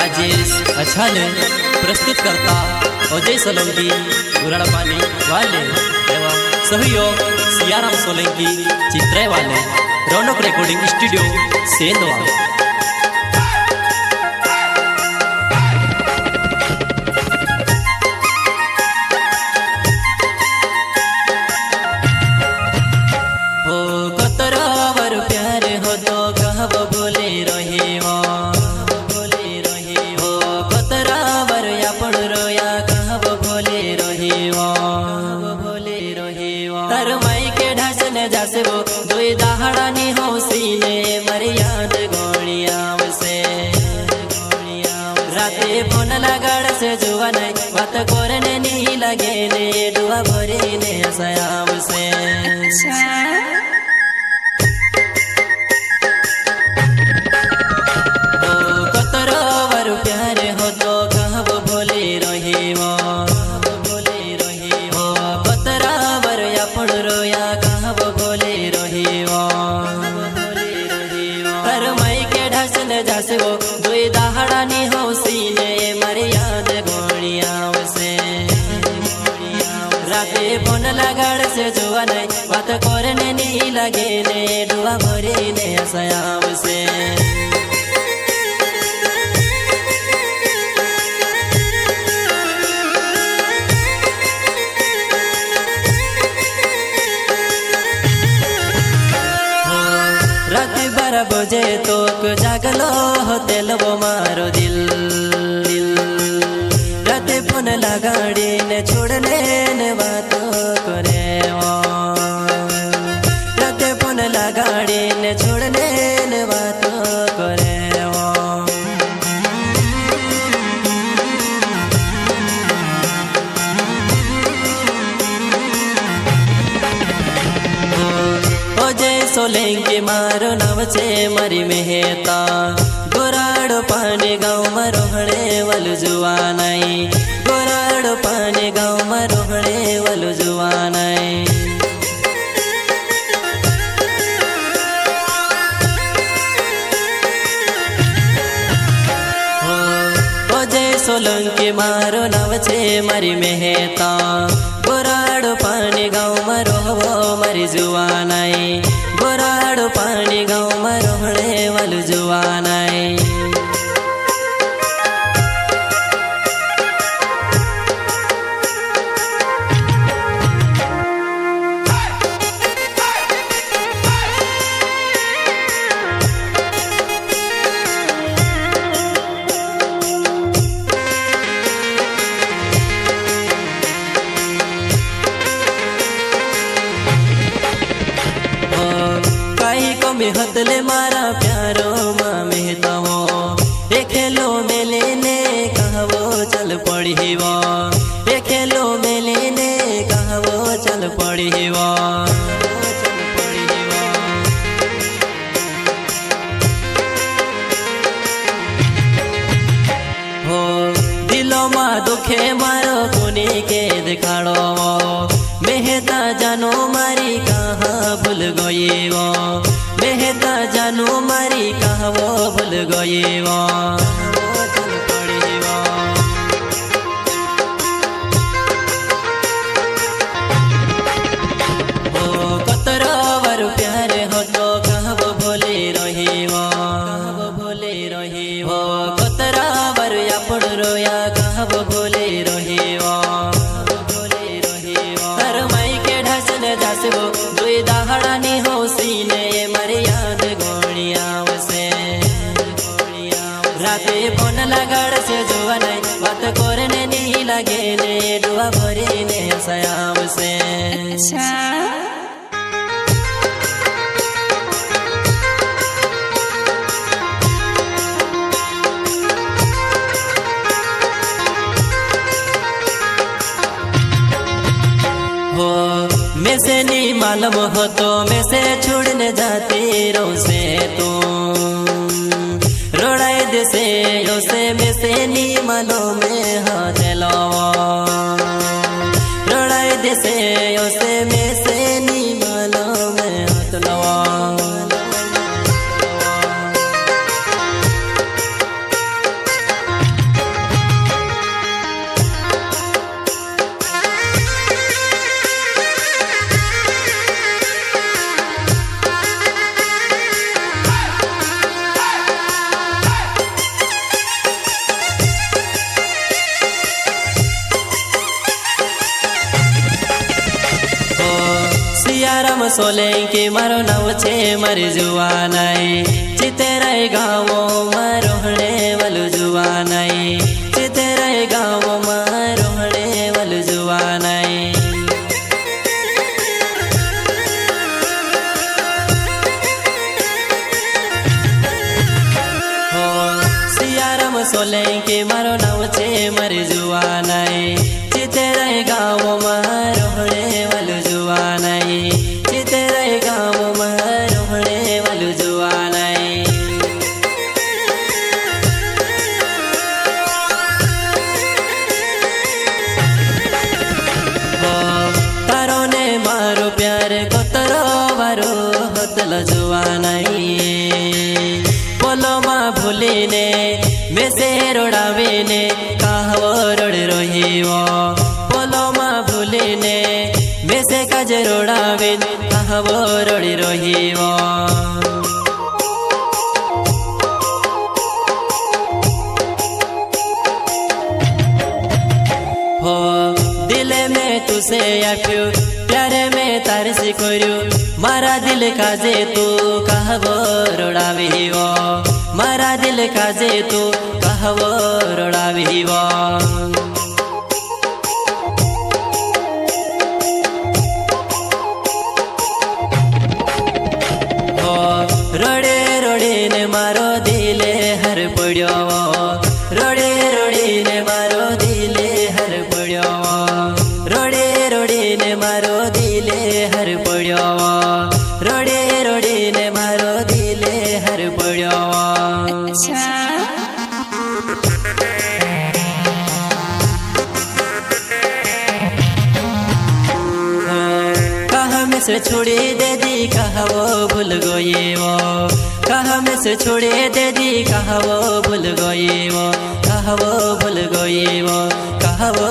राजेश अछाले प्रस्तुत करता अजय सोलंकी गुराड़ पानी वाले एवं सहयोग सियाराम सोलंकी चित्रे वाले रौनक रिकॉर्डिंग स्टूडियो सेंधवा। दुई दहाड़ानी हौसीने मरी याद गोलिया से राते फोन लगाड़ से जुआ नहीं बात करने नहीं लगे ने दुआ भरी ने सयाम से कतरो वर प्यारे हो तो कहब भोले रही हो कतरा वर या पड़ रोया कहब भोले जासगो दुई दहाड़ानी हौसीने मरी याद गोलिया से राते फोन लगाड़ से जुआ नहीं बात करने नहीं लगे ने दुआ भरी ने सयाम से रात 12 बजे तो जागलो हो तेलबो मारो दिल राते फोन लगाड़ी ने छोड़ने ने बात करे राते फोन लगाड़ी ने छोड़ने ने बात करे सोलंकी मारो नाम से मरी मेहता गोराड़ो पानी गाँव में रोहणे वालू जुआनाई गोराड़ो पानी गाँव में रोहणे वालू जुआनाई जय सोलंकी मारो नाम से मरी मेहता गोराड़ो पानी गाँव में रोहबो मरी जुआनाई गोराड़ो पानी गाँव में रोहणे वालू जुआनाई हतले मारा प्यारो माँ मेहता हो एक खेलो मेले ने कहवो चल पड़ी वो एक खेलो मेले ने कहवो चल पड़ी वो हो दिलो माँ दुखे मारो कोनी के दिखाड़ो मेहता जानो मारी कहाँ भूल गई वो मेहता जानू मारी कहवो भूल गई वो चल पड़ी वो कतरो वर प्यारे हो तो कहवो भोले रही वो कतरा वर या पड़ रोया कहवो भोले रही वो हर माई के ढसने जासगो दुई दहाड़ानी हौसीने राते फोन लगाड़ से जुआ नहीं बात करने नहीं लगे ने दुआ भरी ने सयाम से हो मैं से नहीं मालूम हो तो मैं से छोड़ने जाती रो से तू रोड़ाई दे से यो से में से नी मालो में हाथ लो रोड़ाई दे से यो से में से नी मालो में हाथ लो सोलंकी मारो नाव छे मारी जुवानाई चितेराई गावो मारो हणे वालू जुवानाई चितेराई गावो मारो हणे वालू जुवानाई सियाराम सोलंकी मारो नाव छे मारी जुवानाई चितेराई गावो मारो हणे वालू जुवानाई चितेराई गावो मारो हणे वालू जुवानाई तारो ने मारो प्यार कोतरो वारो होतल जुवानाई पोलो मा भूलीने मेसे रोडावीने कहवो रोड रोहीवो पोलो मा भूलीने मेसे काज रोडावीन कहवो रोड रोहीवो हो दिल में तुसे आप्यो प्यारे में तार सिखोर्यो मारा दिल काजे तू कहवो रोडावीवो मारा दिल काजे तू कहवो रोडावीवो रोडे रोडे ने मारो दिले हर पड्यो रोडे रोडे ने मारो दिले हर पड्यो रोडे रोडे ने मारो दिले हर पड्यो रोडे रोडे ने मारो दिले हर पड्यो कहाँ में से छोड़ी दे दी कहाँ वो भूल गई वो कहाँ में से छोड़ी दे दी कहाँ वो भूल गई वो कहाँ वो भूल गई वो कहाँ वो